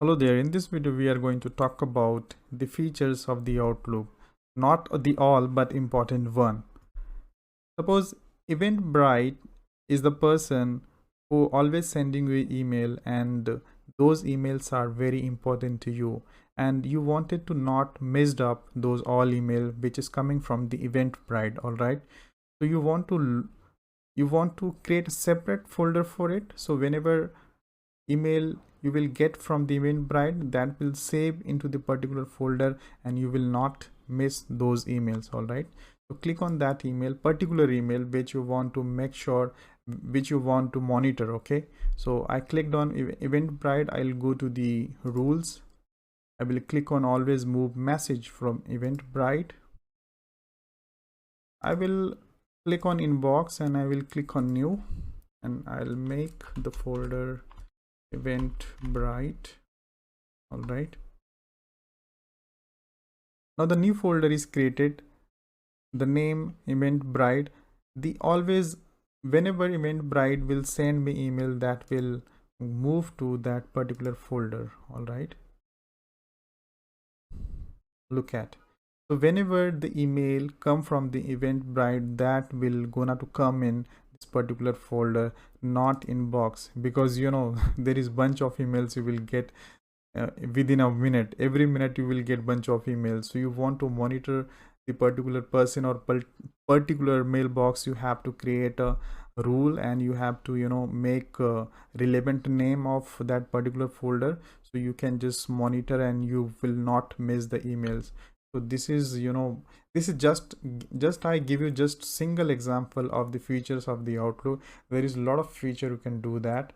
Hello there. In this video, we are going to talk about the features of the Outlook. Not the all, but important one. Suppose Eventbrite is the person who always sending you email, and those emails are very important to you, and you wanted to not messed up those all email which is coming from the Eventbrite. All right. So you want to create a separate folder for it. So whenever email you will get from the Eventbrite, that will save into the particular folder and you will not miss those emails. All right, so click on that particular email which you want to make sure, which you want to monitor. Okay, so I clicked on Eventbrite. I'll go to the rules. I will click on always move message from Eventbrite. I will click on inbox and I will click on new, and I'll make the folder Eventbrite. All right, now the new folder is created, the name Eventbrite. The always whenever Eventbrite will send me email, that will move to that particular folder. All right, look at, so whenever the email come from the Eventbrite, that will gonna to come in this particular folder, not inbox, because there is bunch of emails you will get within a minute. Every minute you will get bunch of emails, so you want to monitor the particular person or particular mailbox. You have to create a rule and you have to make a relevant name of that particular folder, so you can just monitor and you will not miss the emails. So this is just I give you just single example of the features of the Outlook. There is a lot of feature you can do that.